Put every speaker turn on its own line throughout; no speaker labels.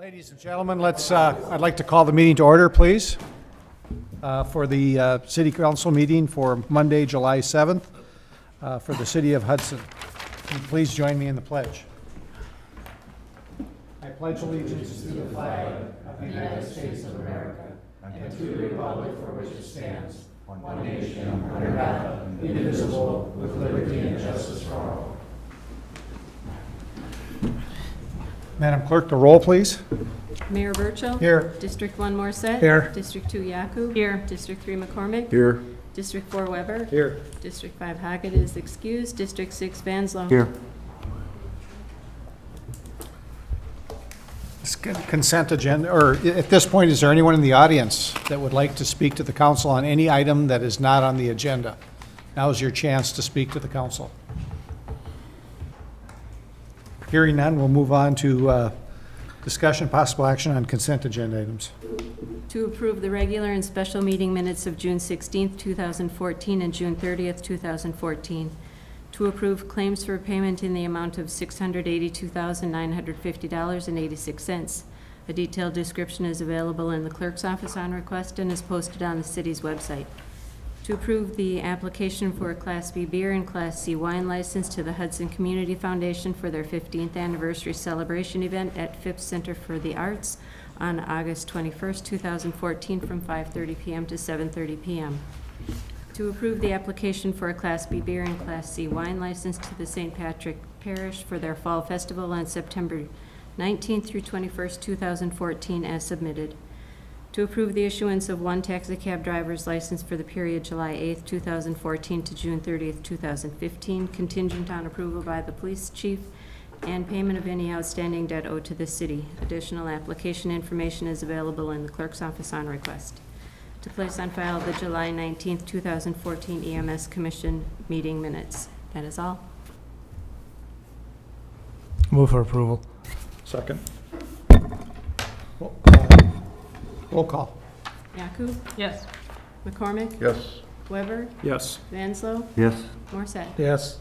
Ladies and gentlemen, I'd like to call the meeting to order, please, for the City Council meeting for Monday, July 7th, for the City of Hudson. Can you please join me in the pledge? I pledge allegiance to the flag of the United States of America and to the republic for which it stands, one nation, under God, indivisible, with liberty and justice for all. Madam Clerk, the roll, please.
Mayor Burchill.
Here.
District 1 Morset.
Here.
District 2 Yaku. Here. District 3 McCormick.
Here.
District 4 Weber.
Here.
District 5 Hackett is excused. District 6 Vanslo.
Here.
Consent agenda, or at this point, is there anyone in the audience that would like to speak to the council on any item that is not on the agenda? Now is your chance to speak to the council. Hearing none, we'll move on to discussion, possible action on consent agenda items.
To approve the regular and special meeting minutes of June 16th, 2014 and June 30th, 2014. To approve claims for payment in the amount of $682,950.86. A detailed description is available in the clerk's office on request and is posted on the city's website. To approve the application for a Class B beer and Class C wine license to the Hudson Community Foundation for their 15th anniversary celebration event at Phipps Center for the Arts on August 21st, 2014 from 5:30 p.m. to 7:30 p.m. To approve the application for a Class B beer and Class C wine license to the St. Patrick Parish for their Fall Festival on September 19th through 21st, 2014 as submitted. To approve the issuance of one taxi cab driver's license for the period July 8th, 2014 to June 30th, 2015, contingent on approval by the police chief and payment of any outstanding debt owed to the city. Additional application information is available in the clerk's office on request. To place on file the July 19th, 2014 EMS Commission meeting minutes. That is all.
Move for approval.
Second. Roll call.
Yaku?
Yes.
McCormick?
Yes.
Weber?
Yes.
Vanslo?
Yes.
Morset?
Yes.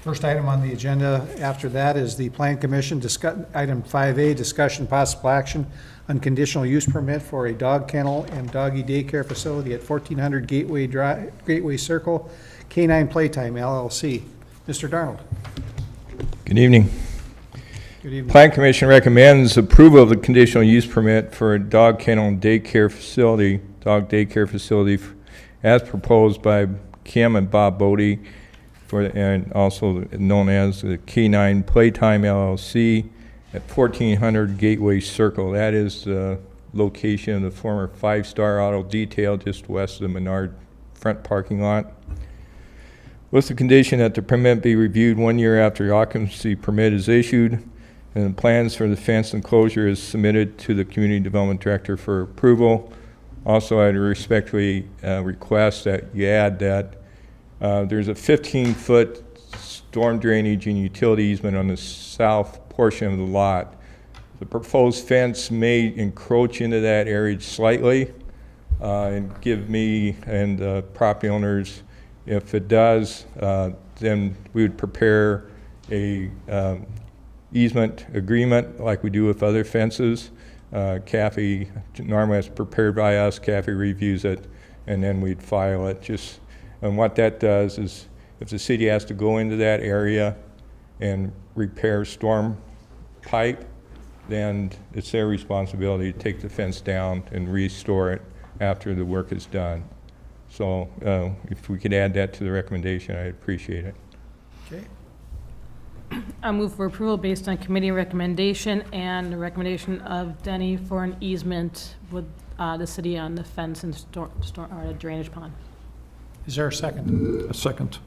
First item on the agenda after that is the Plan Commission, item 5A, discussion possible action on conditional use permit for a dog kennel and doggy daycare facility at 1400 Gateway Circle, K9 Playtime LLC. Mr. Darnold.
Good evening.
Good evening.
Plan Commission recommends approval of the conditional use permit for a dog kennel and daycare facility, as proposed by Kim and Bob Bodie, and also known as the K9 Playtime LLC at 1400 Gateway Circle. That is the location of the former 5-Star Auto Detail just west of the Menard front parking lot. With the condition that the permit be reviewed 1 year after the occupancy permit is issued, and the plans for the fence enclosure is submitted to the Community Development Director for approval. Also, I'd respectfully request that you add that there's a 15-foot storm drainage and utility easement on the south portion of the lot. The proposed fence may encroach into that area slightly and give me and property owners, if it does, then we would prepare a easement agreement like we do with other fences. Kathy, normally it's prepared by us, Kathy reviews it, and then we'd file it. And what that does is if the city has to go into that area and repair storm pipe, then it's their responsibility to take the fence down and restore it after the work is done. So if we could add that to the recommendation, I'd appreciate it.
Okay.
I move for approval based on committee recommendation and the recommendation of Denny for an easement with the city on the fence and or drainage pond.
Is there a second?
A second.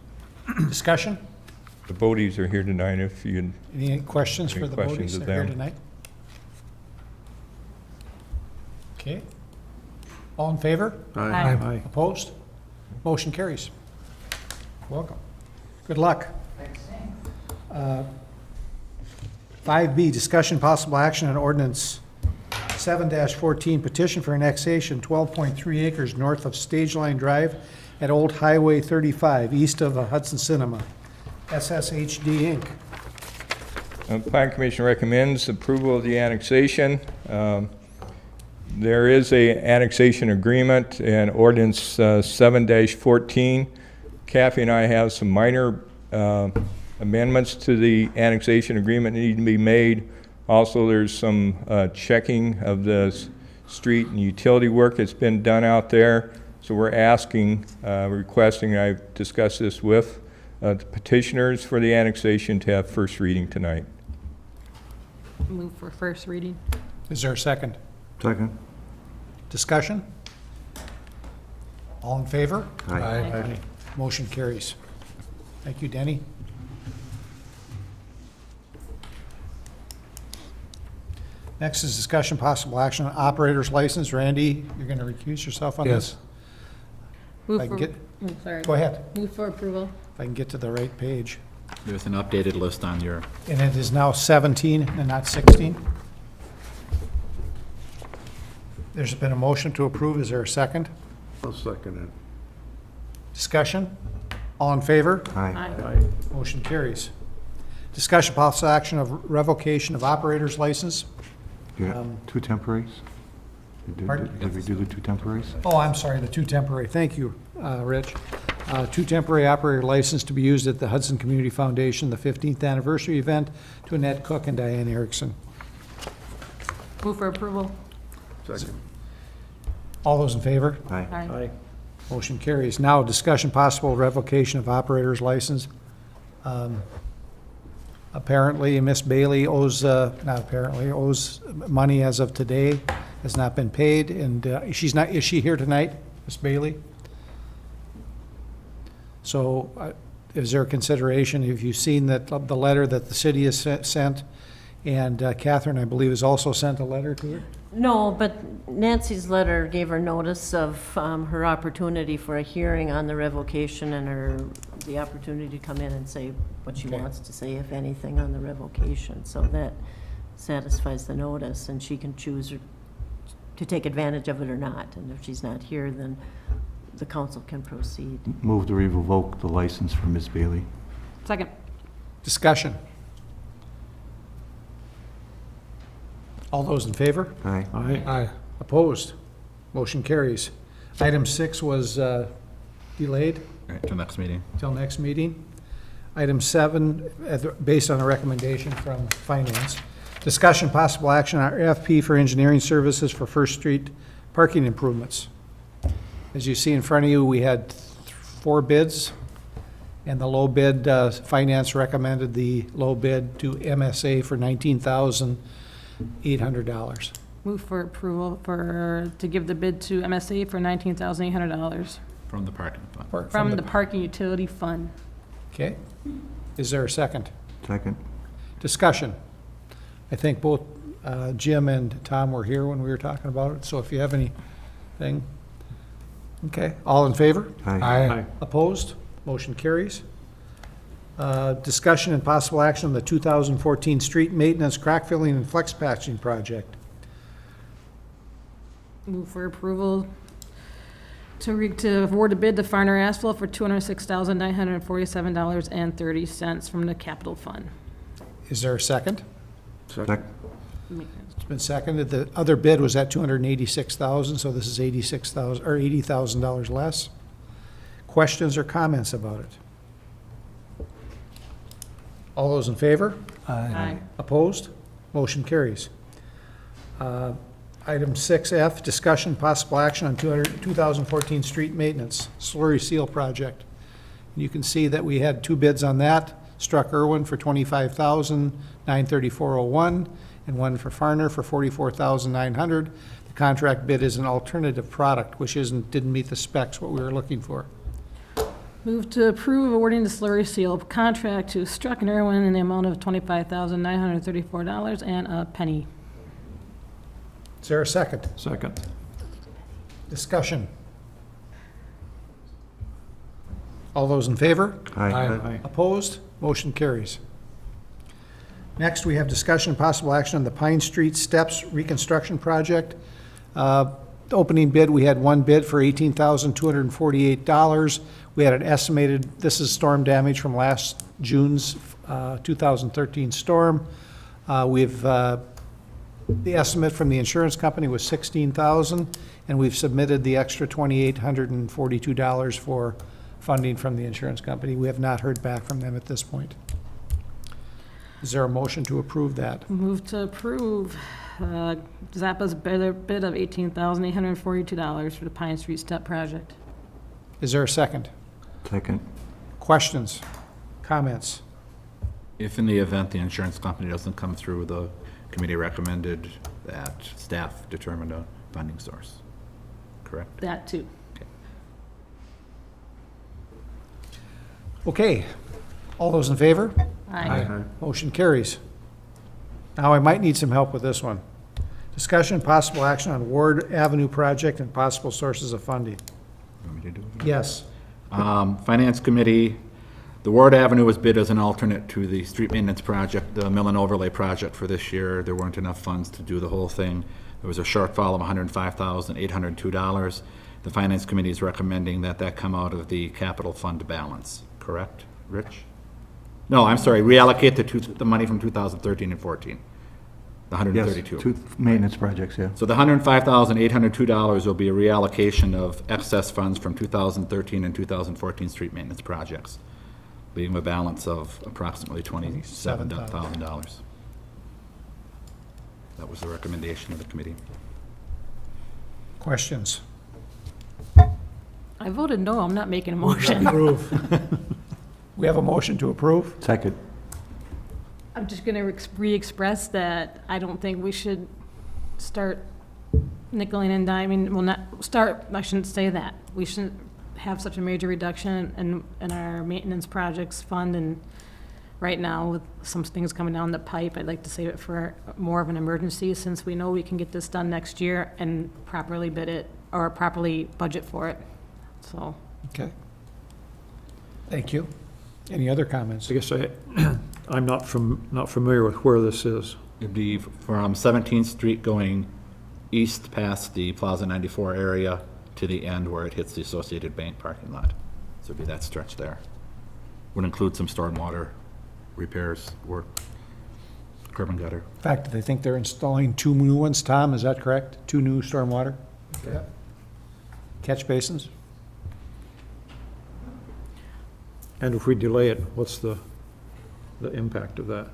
Discussion?
The Bodies are here tonight if you
Any questions for
Any
the
questions
Bodies
of
that are here
them?
tonight? Okay. All in favor?
Aye.
Opposed? Motion carries. Welcome. Good luck. Thanks. 5B, discussion possible action on ordinance 7-14, petition for annexation 12.3 acres north of Stage Line Drive at Old Highway 35, east of Hudson Cinema. SSHD Inc.
Plan Commission recommends approval of the annexation. There is a annexation agreement and ordinance 7-14. Kathy and I have some minor amendments to the annexation agreement that need to be made. Also, there's some checking of the street and utility work that's been done out there. So we're asking, requesting, I've discussed this with the petitioners for the annexation to have first reading tonight.
Move for first reading.
Is there a second?
Second.
Discussion? All in favor?
Aye.
Motion carries. Thank you, Denny. Next is discussion, possible action on operator's license. Randy, you're going to recuse yourself on this?
Move
I can
for,
get-
sorry.
Go ahead,
Move for approval.
if I can get to the right page.
There's an updated list on your,
And it is now 17 and not 16. There's been a motion to approve. Is there a second?
I'll second
Discussion? All in favor?
it. Aye.
Aye.
Motion carries. Discussion, possible action of revocation of operator's license.
You got two temporaries?
Pardon?
Did we do the two temporaries?
Oh, I'm sorry, the two temporary. Thank you, Rich. Two temporary operator license to be used at the Hudson Community Foundation, the 15th anniversary event, to Annette Cook and Diane Erickson.
Move for approval.
Second.
All those in favor?
Aye.
Aye.
Motion carries. Now, discussion possible revocation of operator's license. Apparently, Miss Bailey owes, not apparently, owes money as of today, has not been paid, and she's not, is she here tonight, Miss Bailey? So, is there consideration, have you seen that, the letter that the city has sent? And Catherine, I believe, has also sent a letter to her?
No, but Nancy's letter gave her notice of her opportunity for a hearing on the revocation and the opportunity to come in and say what she
Okay.
wants to say, if anything, on the revocation. So that satisfies the notice, and she can choose to take advantage of it or not. And if she's not here, then the council can proceed.
Move to revoke the license for Ms. Bailey.
Second.
Discussion. All those in favor?
Aye.
Aye. Opposed? Motion carries. Item 6 was delayed
right, to next meeting.
till next meeting. Item 7, based on a recommendation from Finance, discussion possible action on RFP for engineering services for First Street parking improvements. As you see in front of you, we had 4 bids, and the low bid, Finance recommended the low bid to MSA for $19,800.
Move for approval to give the bid to MSA for $19,800
From the parking fund.
from the parking utility fund.
Okay. Is there a second?
Second.
Discussion. I think both Jim and Tom were here when we were talking about it, so if you have anything. Okay, all in favor?
Aye.
Opposed? Motion carries. Discussion and possible action on the 2014 street maintenance, crack filling, and flex patching project.
Move for approval to award a bid to Farner Asphalt for $206,947.30 from the capital fund.
Is there a second?
Second.
It's been seconded. The other bid was at $286,000, so this is $86,000, or $80,000 less. Questions or comments about it? All those in favor?
Aye.
Opposed? Motion carries. Item 6F, discussion possible action on 2014 street maintenance, slurry seal project. You can see that we had 2 bids on that, struck Irwin for $25,934.01, and one for Farner for $44,900. The contract bid is an alternative product, which didn't meet the specs, what we were looking for.
Move to approve awarding the slurry seal contract to Struck and Irwin in the amount of $25,934 and a penny.
Is there a second?
Second.
Discussion. All those in favor?
Aye.
Opposed? Motion carries. Next, we have discussion and possible action on the Pine Street Steps Reconstruction Project. The opening bid, we had 1 bid for $18,248. We had an estimated, this is storm damage from last June's 2013 storm. The estimate from the insurance company was $16,000, and we've submitted the extra $2,842 for funding from the insurance company. We have not heard back from them at this point. Is there a motion to approve that?
Move to approve Zappa's bid of $18,842 for the Pine Street Step Project.
Is there a second?
Second.
Questions? Comments?
If in the event the insurance company doesn't come through, the committee recommended that staff determine a funding source, correct?
That too.
Okay. All those in favor?
Aye.
Motion carries. Now, I might need some help with this one. Discussion and possible action on Ward Avenue project and possible sources of funding.
Want me to do it?
Yes.
Finance Committee, the Ward Avenue was bid as an alternate to the street maintenance project, the mill and overlay project for this year. There weren't enough funds to do the whole thing. There was a shortfall of $105,802. The Finance Committee is recommending that that come out of the capital fund balance, correct, Rich? No, I'm sorry, reallocate the money from 2013 and 14, the
Yes,
132.
2 maintenance projects, yeah.
So the $105,802 will be a reallocation of excess funds from 2013 and 2014 street maintenance projects, leaving a balance of approximately $27,000. That was the recommendation of the committee.
Questions?
I voted no, I'm not making a motion.
Approve. We have a motion to approve.
Second.
I'm just going to re-express that I don't think we should start nickeling and diming, well, not, start, I shouldn't say that. We shouldn't have such a major reduction in our maintenance projects fund, and right now, with some things coming down the pipe, I'd like to save it for more of an emergency, since we know we can get this done next year and properly bid it, or properly budget for it, so.
Okay. Thank you. Any other comments?
I guess I'm not familiar with where this is.
It'd be from 17th Street going east past the Plaza 94 area to the end where it hits the Associated Bank parking lot. So it'd be that stretch there. Would include some stormwater repairs, work, curb and gutter.
In fact, they think they're installing 2 new ones, Tom, is that correct? 2 new stormwater? Catch basins?
And if we delay it, what's the impact of that?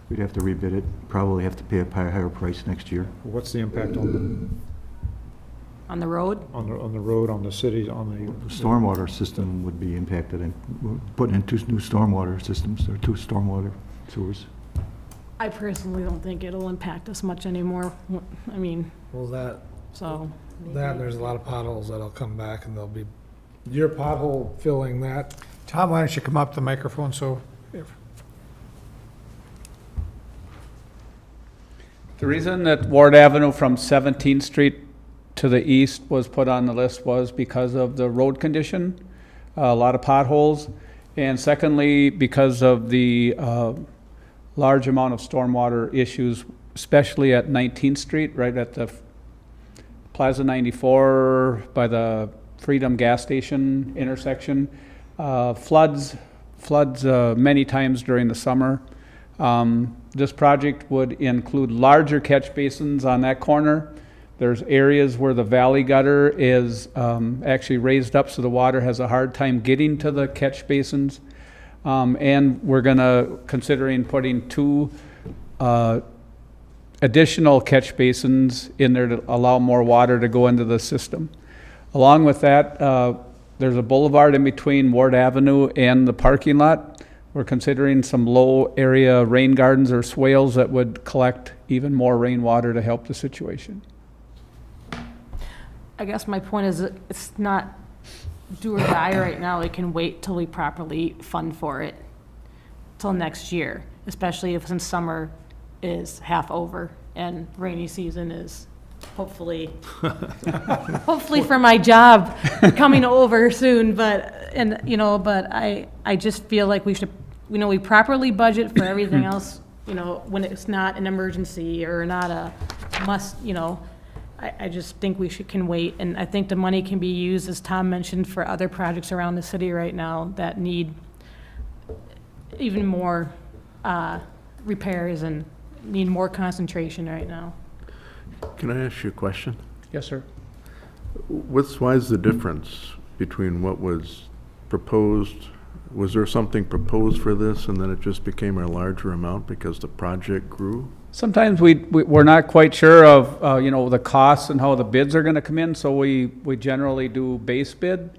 We'd have to rebid it, probably have to pay a higher price next year.
What's the impact on
On the road?
the road, on the city, on the?
Stormwater system would be impacted, and we're putting in 2 new stormwater systems, or 2 stormwater sewers.
I personally don't think it'll impact us much anymore. I mean,
Well, that,
so,
there's a lot of potholes that'll come back and they'll be, your pothole filling that.
Tom, why don't you come up to the microphone so,
The reason that Ward Avenue from 17th Street to the east was put on the list was because of the road condition, a lot of potholes, and secondly, because of the large amount of stormwater issues, especially at 19th Street, right at the Plaza 94 by the Freedom gas station intersection. Floods many times during the summer. This project would include larger catch basins on that corner. There's areas where the valley gutter is actually raised up so the water has a hard time getting to the catch basins. And we're considering putting 2 additional catch basins in there to allow more water to go into the system. Along with that, there's a boulevard in between Ward Avenue and the parking lot. We're considering some low area rain gardens or swales that would collect even more rainwater to help the situation.
I guess my point is that it's not do or die right now. We can wait till we properly fund for it till next year, especially if since summer is half over and rainy season is hopefully for my job coming over soon, but I just feel like we should, we properly budget for everything else, when it's not an emergency or not a must, I just think we can wait, and I think the money can be used, as Tom mentioned, for other projects around the city right now that need even more repairs and need more concentration right now.
Can I ask you a question?
Yes, sir.
Why is the difference between what was proposed? Was there something proposed for this and then it just became a larger amount because the project grew?
Sometimes we're not quite sure of, you know, the costs and how the bids are gonna come in, so we generally do base bid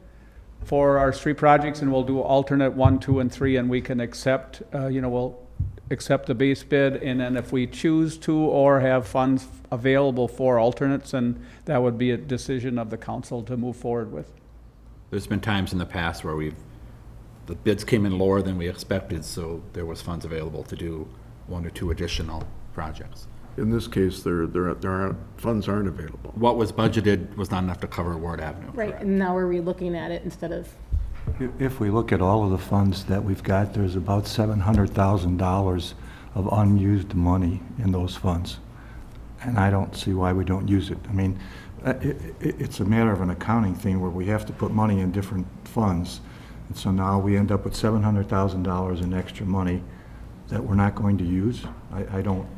for our street projects, and we'll do alternate 1, 2, and 3, and we can accept, you know, we'll accept the base bid, and then if we choose to or have funds available for alternates, then that would be a decision of the council to move forward with.
There's been times in the past where the bids came in lower than we expected, so there was funds available to do 1 or 2 additional projects.
In this case, funds aren't available.
What was budgeted was not enough to cover Ward Avenue.
Right, and now we're relooking at it instead of,
If we look at all of the funds that we've got, there's about $700,000 of unused money in those funds. And I don't see why we don't use it. I mean, it's a matter of an accounting thing where we have to put money in different funds. And so now we end up with $700,000 in extra money that we're not going to use. I don't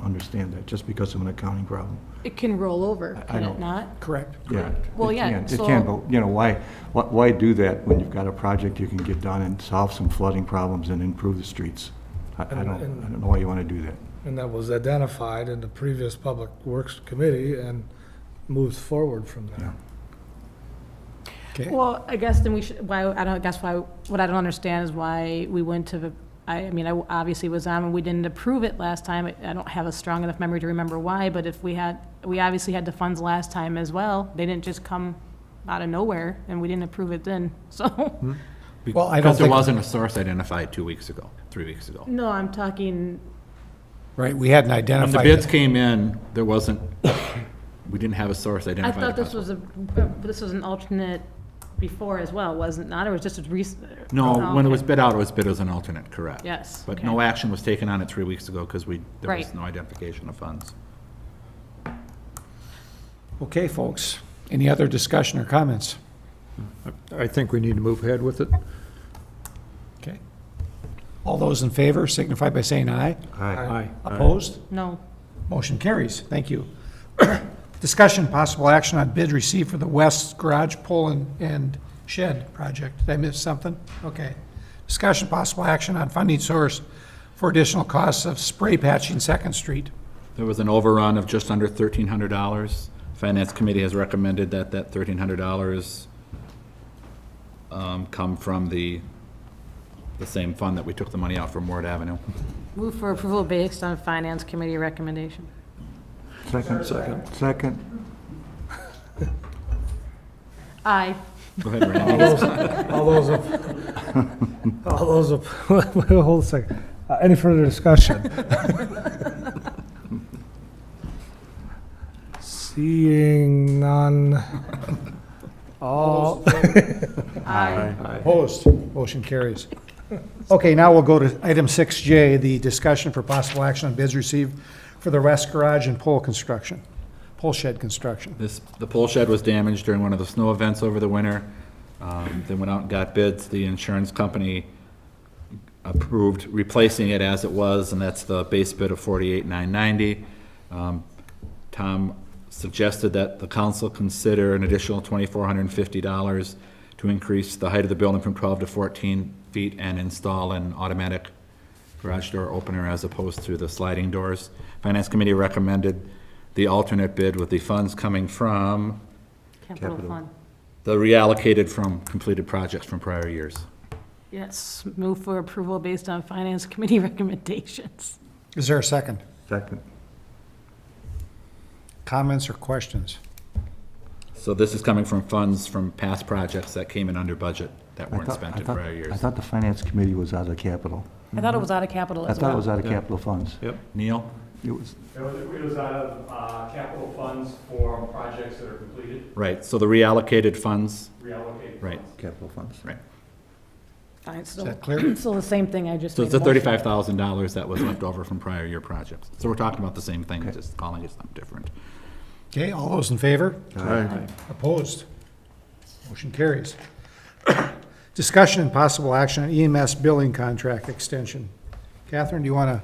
understand that, just because of an accounting problem.
it can roll over,
I
can it
don't-
not?
Correct.
Yeah.
Well,
it
yeah,
can. It
so-
can, but, you know, why do that when you've got a project you can get done and solve some flooding problems and improve the streets? I don't know why you want to do that.
And that was identified in the previous Public Works Committee and moved forward from there.
Okay.
Well, I guess then we should, what I don't understand is why we went to the, I mean, I obviously was on and we didn't approve it last time. I don't have a strong enough memory to remember why, but if we obviously had the funds last time as well. They didn't just come out of nowhere and we didn't approve it then, so.
Well, I don't
Because there
think-
wasn't a source identified 2 weeks ago, 3 weeks ago.
No, I'm talking,
Right, we hadn't
When the
identified.
bids came in, there wasn't, we didn't have a source
I
identified.
thought this was an alternate before as well, wasn't not, or was just a recent?
No, when it was bid out, it was bid as an alternate, correct.
Yes,
But
okay.
no action was taken on it 3 weeks ago because there was
Right.
no identification of funds.
Okay, folks, any other discussion or comments?
I think we need to move ahead with it.
Okay. All those in favor signify by saying aye.
Aye.
Opposed?
No,
Motion carries. Thank you. Discussion, possible action on bid received for the west garage pole and shed project. Did I miss something? Okay. Discussion, possible action on funding source for additional costs of spray patching Second Street.
There was an overrun of just under $1,300. Finance Committee has recommended that $1,300 come from the same fund that we took the money out from Ward Avenue.
move for approval based on Finance Committee recommendation.
Second.
Aye.
Go ahead, Randy.
All those, hold a second. Any further discussion? Seeing none. All,
Aye.
Opposed? Motion carries. Okay, now we'll go to item 6J, the discussion for possible action on bids received for the west garage and pole shed construction.
The pole shed was damaged during one of the snow events over the winter. They went out and got bids. The insurance company approved replacing it as it was, and that's the base bid of $48,990. Tom suggested that the council consider an additional $2,450 to increase the height of the building from 12 to 14 feet and install an automatic garage door opener as opposed to the sliding doors. Finance Committee recommended the alternate bid with the funds coming from
Capital Fund.
the reallocated from completed projects from prior years.
Yes, move for approval based on Finance Committee recommendations.
Is there a second?
Second.
Comments or questions?
So this is coming from funds from past projects that came in under budget that weren't spent in prior
I
years.
thought the finance committee was out of capital.
I thought it was out of capital
I
as
thought it
well.
was out of capital funds.
Neil?
It was,
It was out of capital funds for projects that are completed,
Right, so the reallocated funds,
reallocated
right,
funds.
capital funds.
right.
Fine,
Is that clear?
still the same thing I just
So
made
it's the
a motion.
$35,000 that was left over from prior year projects. So we're talking about the same thing, just calling it something different.
Okay, all those in favor?
Aye.
Opposed? Motion carries. Discussion and possible action on EMS billing contract extension. Catherine, do you want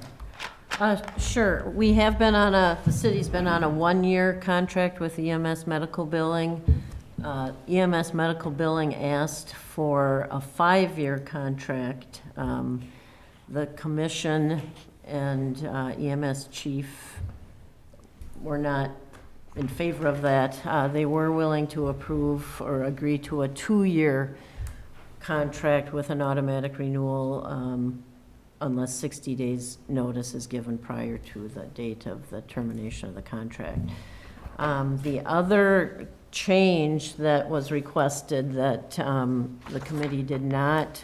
to?
Sure. We have been the city's been on a one-year contract with EMS medical billing. EMS medical billing asked for a 5-year contract. The commission and EMS chief were not in favor of that. They were willing to approve or agree to a 2-year contract with an automatic renewal unless 60 days notice is given prior to the date of the termination of the contract. The other change that was requested that the committee did not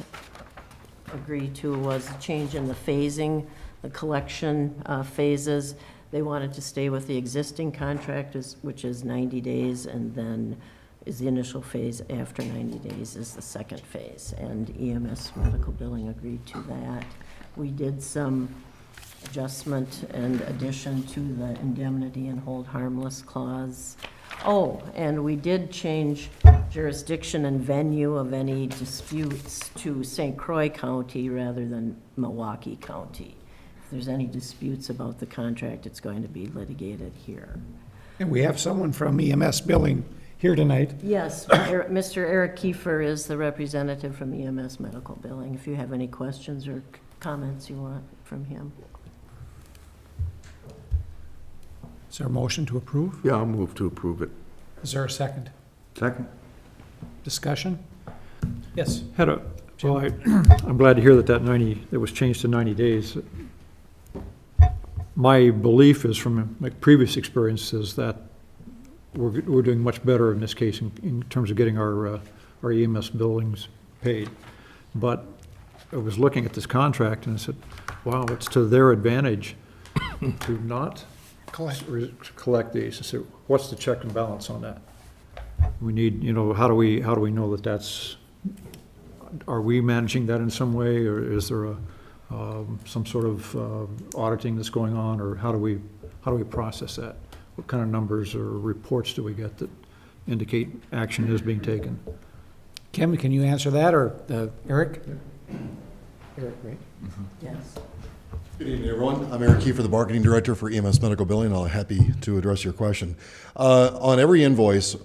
agree to was a change in the phasing, the collection phases. They wanted to stay with the existing contract, which is 90 days, and then is the initial phase. After 90 days is the second phase, and EMS medical billing agreed to that. We did some adjustment and addition to the indemnity and hold harmless clause. Oh, and we did change jurisdiction and venue of any disputes to St. Croix County rather than Milwaukee County. If there's any disputes about the contract, it's going to be litigated here.
And we have someone from EMS billing here tonight.
Yes, Mr. Eric Kiefer is the representative from EMS medical billing. If you have any questions or comments you want from him.
Is there a motion to approve?
Yeah, I'll move to approve it.
Is there a second?
Second.
Discussion? Yes.
I'm glad to hear that it was changed to 90 days. My belief is from my previous experiences that we're doing much better in this case in terms of getting our EMS billings paid. But I was looking at this contract and I said, wow, it's to their advantage to not collect these. I said, what's the check and balance on that? We need, how do we know that that's, are we managing that in some way, or is there some sort of auditing that's going on, or how do we process that? What kind of numbers or reports do we get that indicate action is being taken?
Kim, can you answer that, or Eric? Eric, right?
Yes.
Good evening, everyone. I'm Eric Kiefer, the Marketing Director for EMS Medical Billing. I'm happy to address your question. On every invoice,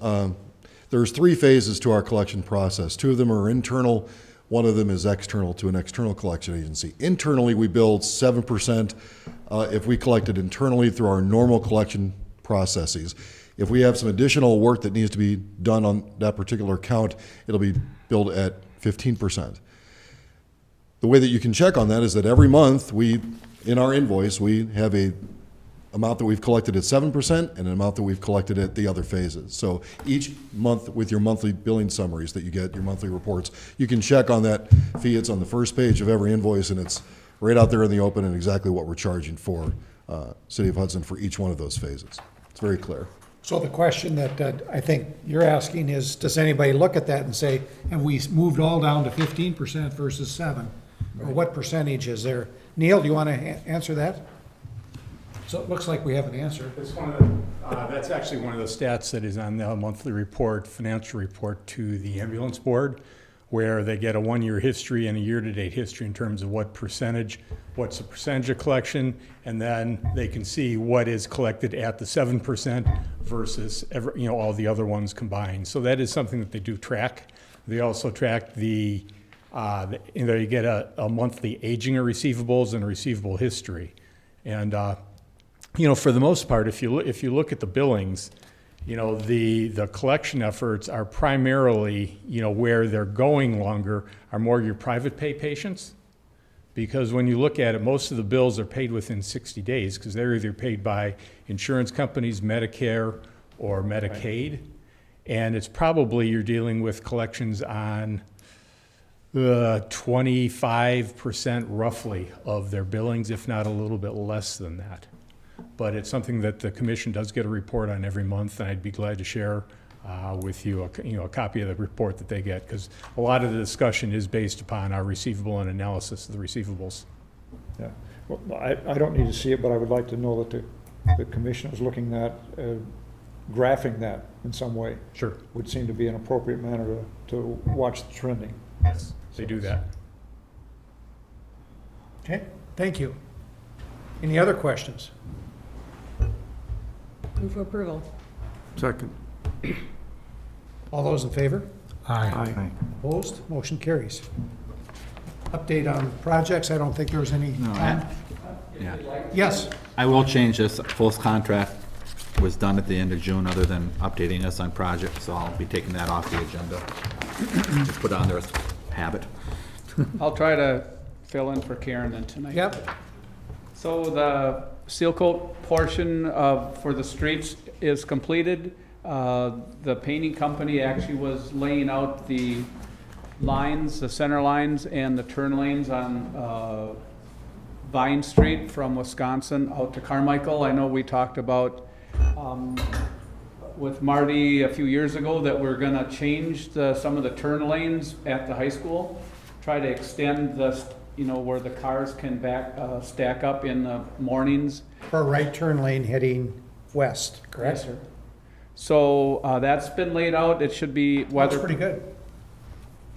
there's 3 phases to our collection process. 2 of them are internal. 1 of them is external to an external collection agency. Internally, we bill 7% if we collect it internally through our normal collection processes. If we have some additional work that needs to be done on that particular account, it'll be billed at 15%. The way that you can check on that is that every month in our invoice, we have a amount that we've collected at 7% and an amount that we've collected at the other phases. So each month with your monthly billing summaries that you get, your monthly reports, you can check on that fee. It's on the first page of every invoice, and it's right out there in the open and exactly what we're charging for City of Hudson for each one of those phases. It's very clear.
So the question that I think you're asking is, does anybody look at that and say, have we moved all down to 15% versus 7? Or what percentage is there? Neil, do you want to answer that? So it looks like we have an answer.
It's one of the, that's actually one of the stats that is on the monthly report, financial report to the ambulance board, where they get a 1-year history and a year-to-date history in terms of what's the percentage of collection, and then they can see what is collected at the 7% versus all the other ones combined. So that is something that they do track. They also track you get a monthly aging of receivables and a receivable history. And for the most part, if you look at the billings, the collection efforts are primarily, where they're going longer are more your private pay patients. Because when you look at it, most of the bills are paid within 60 days because they're either paid by insurance companies, Medicare, or Medicaid. Right. And it's probably you're dealing with collections on 25% roughly of their billings, if not a little bit less than that. But it's something that the commission does get a report on every month, and I'd be glad to share with you a copy of the report that they get, because a lot of the discussion is based upon our receivable and analysis of the receivables.
Yeah, well, I don't need to see it, but I would like to know that the commission is looking at graphing that in some way
Sure.
would seem to be an appropriate manner to watch the trending.
Yes, they do that.
Okay, thank you. Any other questions?
Move for approval.
Second.
All those in favor?
Aye.
Opposed? Motion carries. Update on projects, I don't think there was any time.
Yeah.
Yes,
I will change this. Full's contract was done at the end of June, other than updating us on projects, so I'll be taking that off the agenda. Just put it on there as habit.
I'll try to fill in for Karen then tonight.
yep,
So the seal coat portion for the streets is completed. The painting company actually was laying out the lines, the center lines and the turn lanes on Vine Street from Wisconsin out to Carmichael. I know we talked about with Marty a few years ago that we're gonna change some of the turn lanes at the high school, try to extend where the cars can stack up in the mornings.
for a right turn lane heading west, correct?
Yes, sir. So that's been laid out. It should be
That's
weather,
pretty good.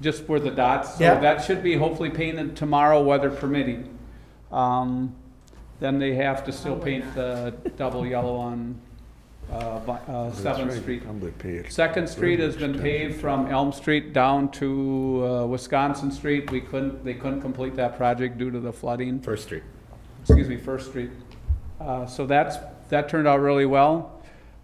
just where the dots. So
Yeah.
that should be hopefully painted tomorrow, weather permitting. Then they have to still paint the double yellow on 7th Street. Second Street has been paved from Elm Street down to Wisconsin Street. They couldn't complete that project due to the flooding.
First Street.
Excuse me, First Street. So that turned out really well.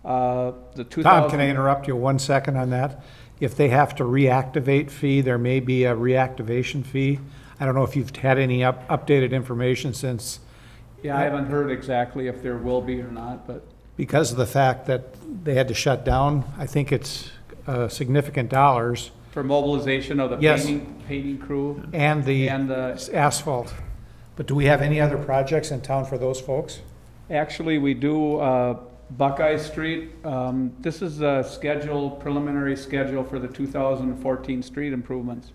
The 2000.
Tom, can I interrupt you 1 second on that? If they have to reactivate fee, there may be a reactivation fee. I don't know if you've had any updated information since,
Yeah, I haven't heard exactly if there will be or not, but
because of the fact that they had to shut down, I think it's significant dollars,
for mobilization of the
Yes.
painting crew
and the
and
asphalt. But do we have any other projects in town for those folks?
actually, we do Buckeye Street. This is a preliminary schedule for the 2014 street improvements.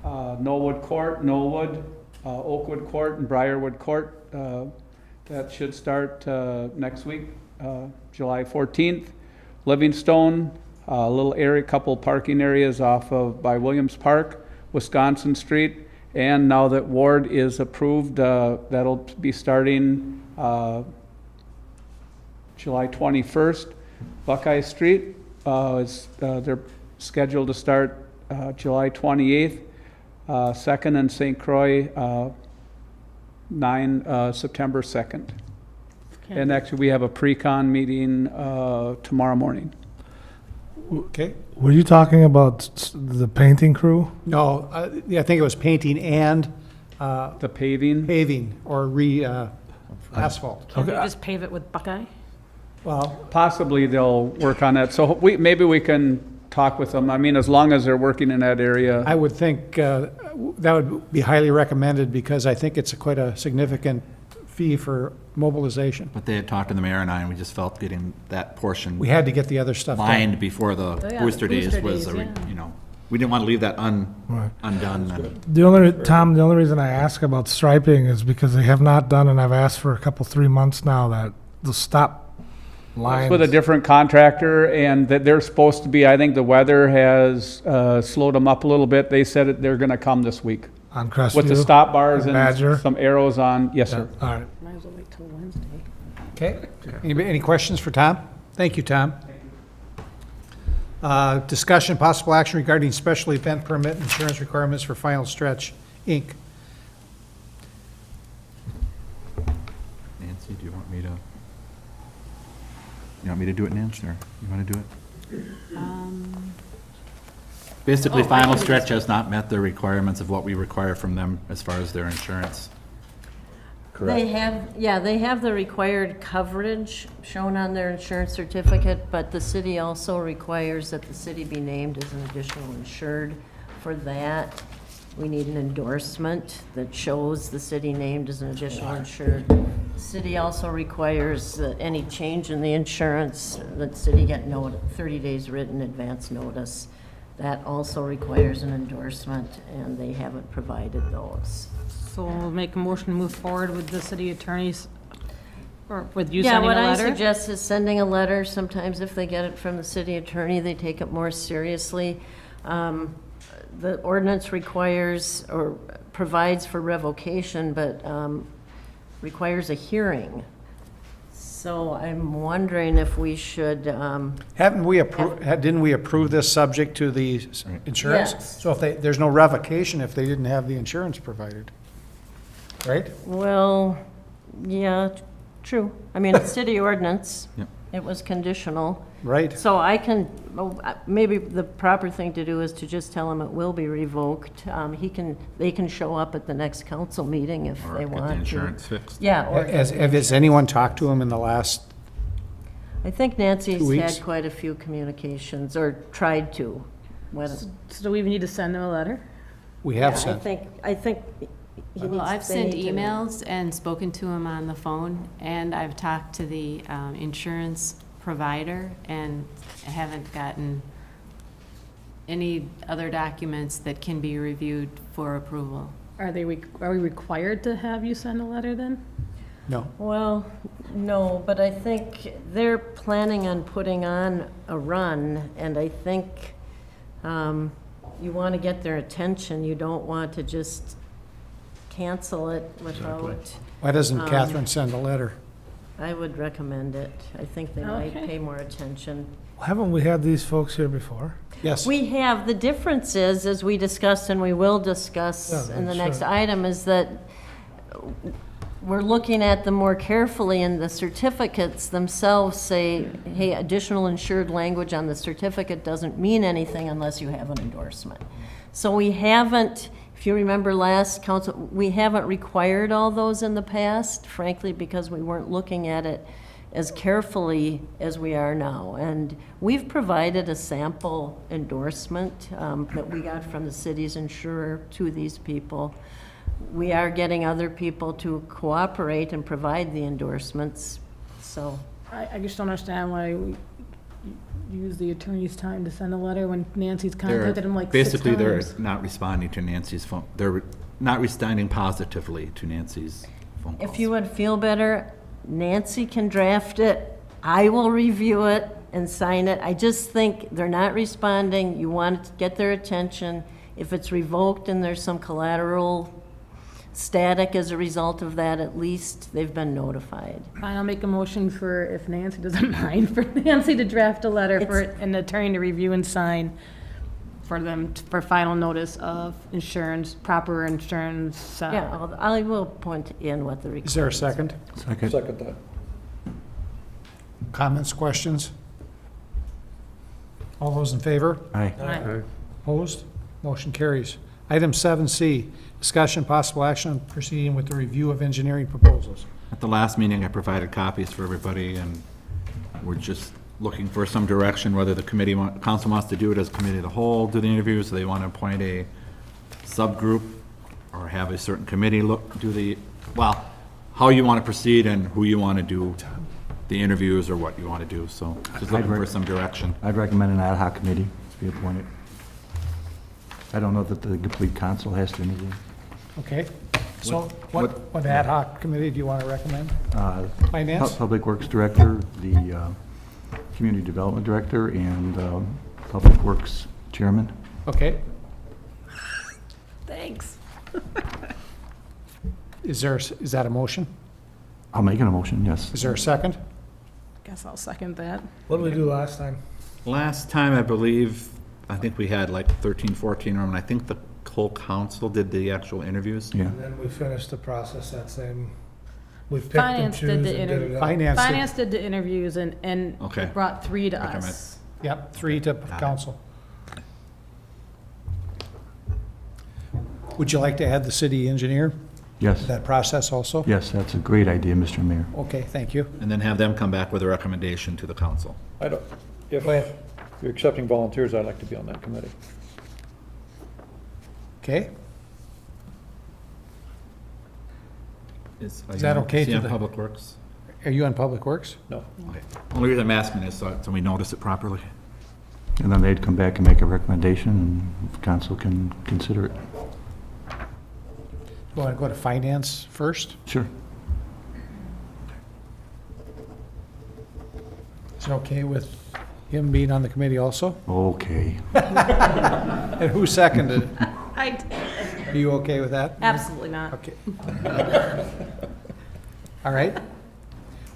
Knollwood Court, Knollwood, Oakwood Court, and Briarwood Court. That should start next week, July 14th. Livingstone, a couple parking areas by Williams Park, Wisconsin Street. And now that Ward is approved, that'll be starting July 21st. Buckeye Street they're scheduled to start July 28th. Second and St. Croix, September 2nd. And actually, we have a pre-con meeting tomorrow morning.
Okay.
Were you talking about the painting crew?
No, yeah, I think it was painting and
The paving,
paving or asphalt.
Can we just pave it with Buckeye?
Well,
possibly they'll work on that. So maybe we can talk with them. I mean, as long as they're working in that area.
I would think that would be highly recommended because I think it's quite a significant fee for mobilization.
But they had talked to the mayor and I, and we just felt getting that portion
We had to get the other stuff done.
lined before the
yeah,
booster
the
days
booster
was,
days,
we didn't want to leave that
Right.
undone. And
The only reason I ask about striping is because they have not done, and I've asked for 3 months now, that the stop lines.
It's with a different contractor, and that they're supposed to be, I think the weather has slowed them up a little bit. They said that they're gonna come this week.
On Crestview.
With the stop bars
and
and
Badger.
some arrows on, yes,
Yeah,
sir.
all right.
Might as well wait till Wednesday.
Okay. Any questions for Tom? Thank you, Tom. Discussion, possible action regarding special event permit insurance requirements for Final Stretch, Inc.
Nancy, do you want me to do it, Nancy, or you want to do it? Basically, Final Stretch has not met the requirements of what we require from them as far as their insurance.
They have the required coverage shown on their insurance certificate, but the city also requires that the city be named as an additional insured. For that, we need an endorsement that shows the city named as an additional insured. The city also requires that any change in the insurance, that city get 30 days written advance notice. That also requires an endorsement, and they haven't provided those.
So we'll make a motion to move forward with the city attorney's Or with you
Yeah,
sending a
what I
letter?
suggest is sending a letter. Sometimes if they get it from the city attorney, they take it more seriously. The ordinance requires or provides for revocation, but requires a hearing. So I'm wondering if we should,
Haven't we didn't we approve this subject to the insurance?
Yes.
So if there's no revocation if they didn't have the insurance provided, right?
well, yeah, true. I mean, it's city ordinance.
Yep.
It was conditional.
Right.
So I can, maybe the proper thing to do is to just tell him it will be revoked. They can show up at the next council meeting if
Or
they
get
want
the
to.
insurance fixed.
Yeah, or,
Has anyone talked to him in the last,
I think Nancy's
2 weeks?
had quite a few communications, or tried to.
So do we even need to send them a letter?
we have
I
sent?
think he
Well,
needs-
I've
they
sent
need to know.
emails and spoken to him on the phone, and I've talked to the insurance provider, and haven't gotten any other documents that can be reviewed for approval.
Are we required to have you send a letter then?
No.
Well, no, but I think they're planning on putting on a run, and I think you want to get their attention. You don't want to just cancel it without,
Why doesn't Catherine send a letter?
I would recommend it. I think they might
Okay.
pay more attention.
Haven't we had these folks here before?
Yes.
We have, the difference is, as we discussed and we will discuss
Yeah,
in the
sure.
next item, is that we're looking at them more carefully, and the certificates themselves say, hey, additional insured language on the certificate doesn't mean anything unless you have an endorsement. So we haven't, if you remember last council, we haven't required all those in the past, frankly, because we weren't looking at it as carefully as we are now. And we've provided a sample endorsement that we got from the city's insurer to these people. We are getting other people to cooperate and provide the endorsements, so.
I just don't understand why we use the attorney's time to send a letter when Nancy's
They're-
contacted him like 6 times.
Basically, they're not responding to Nancy's phone, they're not responding positively to Nancy's phone calls.
If you would feel better, Nancy can draft it, I will review it and sign it. I just think they're not responding, you want to get their attention. If it's revoked and there's some collateral static as a result of that, at least they've been notified.
Fine, I'll make a motion for, if Nancy doesn't mind, for Nancy to draft a letter for an attorney to review and sign for them, for final notice of insurance, proper insurance.
Yeah, I will point in what the requirements.
Is there a second?
Second.
Second that.
Comments, questions? All those in favor?
Aye.
Aye.
Opposed? Motion carries. Item 7C, discussion possible action on proceeding with the review of engineering proposals.
At the last meeting, I provided copies for everybody, and we're just looking for some direction, whether the council wants to do it as committee of the whole, do the interviews, or they want to appoint a subgroup, or have a certain committee how you want to proceed and who you want to do the interviews, or what you want to do, so just looking for some direction.
I'd recommend an ad hoc committee to be appointed. I don't know that the complete council has to interview.
Okay? So
what-
what ad hoc committee do you want to recommend? Finance?
Public Works Director, the Community Development Director, and Public Works Chairman.
Okay.
Thanks.
Is that a motion?
I'll make an motion, yes.
Is there a second?
Guess I'll second that.
What did we do last time?
Last time, I think we had like 13, 14, and I think the whole council did the actual interviews.
Yeah.
And then we finished the process that same, we picked and
Finance
choose
did
and
the
did
interview.
it all.
Finance did the interviews and
Okay.
it brought 3 to
Okay,
us.
Yep, 3 to
it.
council. Would you like to add the city engineer to
Yes.
that process also?
Yes, that's a great idea, Mr. Mayor.
Okay, thank you.
And then have them come back with a recommendation to the council.
I don't, if
Go ahead.
you're accepting volunteers, I'd like to be on that committee.
Okay?
Is
that okay to
CM
the-
Public Works?
Are you on Public Works?
No.
Okay. Only reason I'm asking is so we notice it properly.
And then they'd come back and make a recommendation, and the council can consider it.
You want to go to finance first?
Sure.
Is it okay with him being on the committee also?
Okay.
And who seconded it?
I,
Are you okay with that?
absolutely not.
Okay. All right.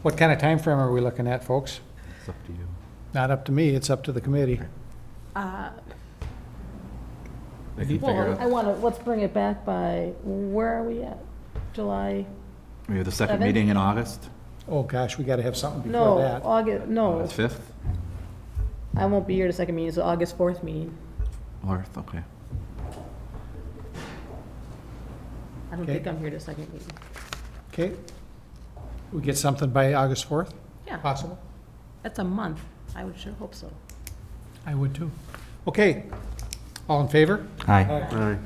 What kind of time frame are we looking at, folks?
It's up to you.
Not up to me, it's up to the committee.
They can figure
Well,
it
I
out.
want to, let's bring it back by, where are we at? July?
We have the second
7th?
meeting in August,
Oh, gosh, we got to have something before
No,
that.
August, no,
August 5th,
I won't be here the second meeting, it's the August 4th meeting.
or, okay.
I don't
Okay.
think I'm here the second meeting.
Okay. We get something by August 4th?
Yeah.
Possible?
That's a month. I would sure hope so.
I would too. Okay. All in favor?
Aye.
Aye.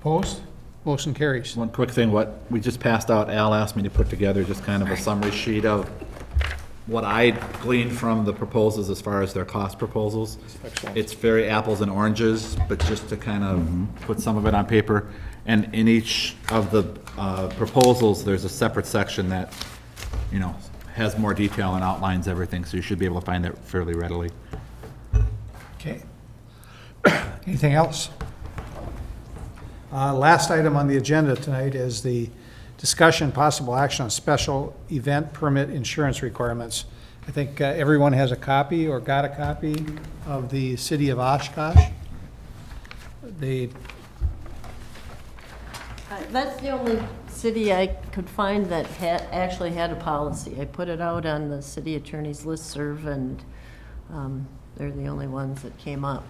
Opposed? Motion carries.
One quick thing, what we just passed out, Al asked me to put together just kind of a summary sheet of what I gleaned from the proposals as far as their cost proposals. It's very apples and oranges, but just to kind of put some of it on paper. And in each of the proposals, there's a separate section that, you know, has more detail and outlines everything, so you should be able to find that fairly readily.
Okay. Anything else? Last item on the agenda tonight is the discussion, possible action on special event permit insurance requirements. I think everyone has a copy or got a copy of the City of Oshkosh.
That's the only city I could find that actually had a policy. I put it out on the city attorney's listserv, and they're the only ones that came up.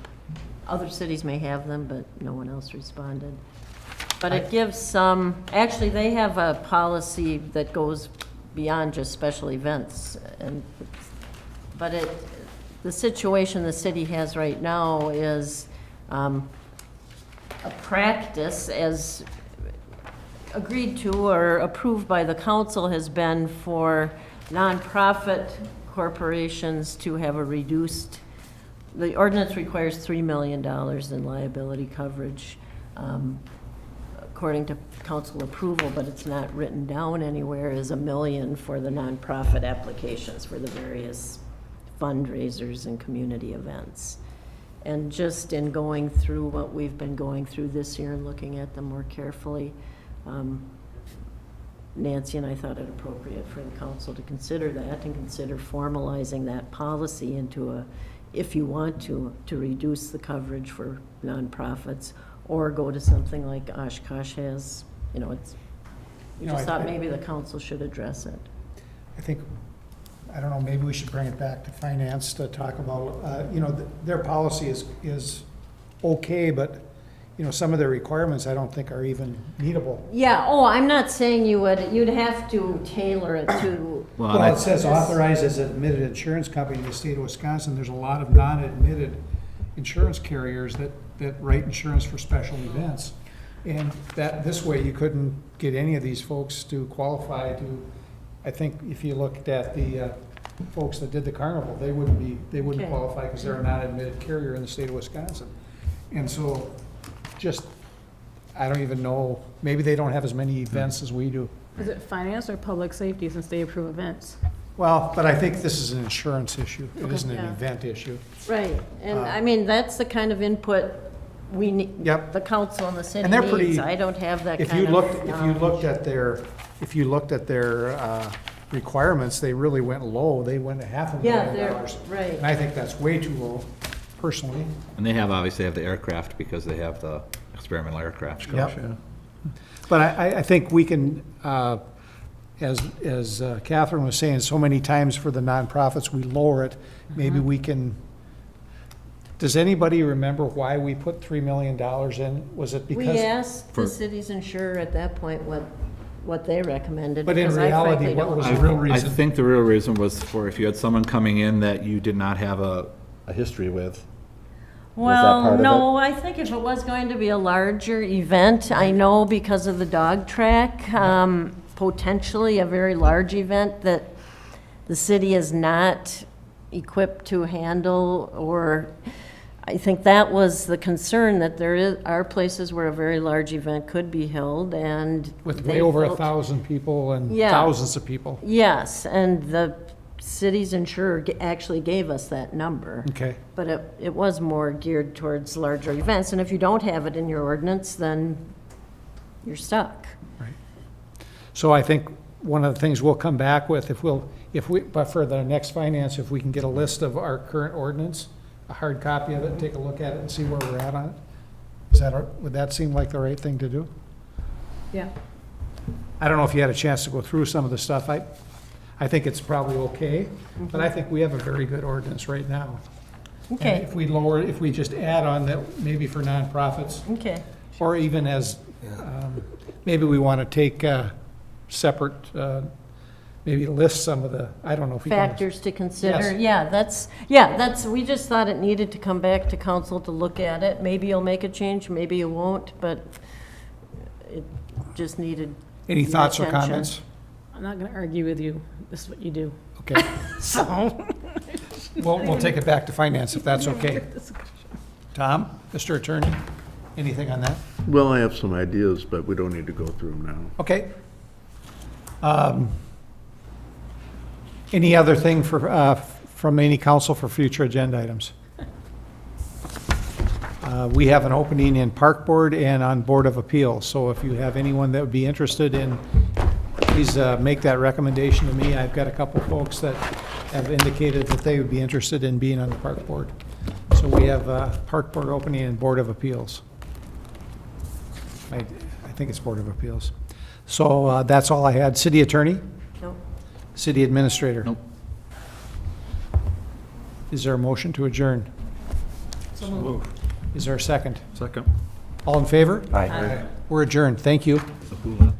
Other cities may have them, but no one else responded. But it gives some, actually, they have a policy that goes beyond just special events. But the situation the city has right now is a practice, as agreed to or approved by the council, has been for nonprofit corporations to have a reduced, the ordinance requires $3 million in liability coverage, according to council approval, but it's not written down anywhere as $1 million for the nonprofit applications for the various fundraisers and community events. And just in going through what we've been going through this year and looking at them more carefully, Nancy and I thought it appropriate for the council to consider that and consider formalizing that policy into a, if you want to reduce the coverage for nonprofits, or go to something like Oshkosh has, you know, it's, we
You know,
just
I-
thought maybe the council should address it.
I think, I don't know, maybe we should bring it back to finance to talk about, you know, their policy is okay, but, you know, some of their requirements I don't think are even meetable.
Yeah, oh, I'm not saying you'd have to tailor it to,
Well, it says authorized as an admitted insurance company in the state of Wisconsin. There's a lot of non-admitted insurance carriers that write insurance for special events. And this way, you couldn't get any of these folks to qualify to, I think if you looked at the folks that did the carnival, they wouldn't
Okay.
qualify because they're a non-admitted carrier in the state of Wisconsin. And so, just, I don't even know, maybe they don't have as many events as we do.
Is it finance or public safety, since they approve events?
Well, but I think this is an insurance issue. It isn't an
Yeah.
event issue.
right, and I mean, that's the kind of input we need,
Yep.
the council and the city
And they're pretty-
needs. I don't have that
If
kind
you
of
looked,
knowledge.
if you looked at their requirements, they really went low. They went $500,000.
Yeah, they're, right.
And I think that's way too low, personally.
And they obviously have the aircraft because they have the experimental aircraft.
Yep. But I think we can, as Catherine was saying, so many times for the nonprofits, we lower it. Maybe we can, does anybody remember why we put $3 million in? Was it because?
We asked the city's insurer at that point what they recommended.
But in
because I
reality,
frankly
what
don't
was
know.
the real
I
reason?
think the real reason was for if you had someone coming in that you did not have a history with. Was that part
Well,
of
no, I think if it was going to be a larger event, I know because of the dog track, potentially a very large event that the city is not equipped to handle, or I think that was the concern, that are places where a very large event could be held, and
With
they
way over
felt-
1,000 people and
Yeah.
thousands of people.
Yes, and the city's insurer actually gave us that number.
Okay.
But it was more geared towards larger events, and if you don't have it in your ordinance, then you're stuck.
So I think one of the things we'll come back with, but for the next finance, if we can get a list of our current ordinance, a hard copy of it, take a look at it and see where we're at on it. Would that seem like the right thing to do?
Yeah.
I don't know if you had a chance to go through some of the stuff. I think it's probably okay, but I think we have a very good ordinance right now. And
Okay,
if we just add on that, maybe for nonprofits,
okay.
or even as, maybe we want to take separate, maybe list some of the, I don't know if we can.
Factors to consider.
Yes.
That's, we just thought it needed to come back to council to look at it. Maybe you'll make a change, maybe you won't, but it just needed.
Any
your
thoughts or
attention.
comments?
I'm not going to argue with you. This is what you do.
Okay,
So.
we'll take it back to finance if that's okay. Tom, Mr. Attorney, anything on that?
Well, I have some ideas, but we don't need to go through them now.
Okay. Any other thing from any council for future agenda items? We have an opening in Park Board and on Board of Appeals, so if you have anyone that would be interested in, please make that recommendation to me. I've got a couple folks that have indicated that they would be interested in being on the Park Board. So we have Park Board opening and Board of Appeals. I think it's Board of Appeals. So that's all I had. City Attorney?
Nope.
City Administrator?
Nope.
Is there a motion to adjourn?
So moved.
Is there a second?
Second.
All in favor?
Aye.
We're adjourned. Thank you.
The hula.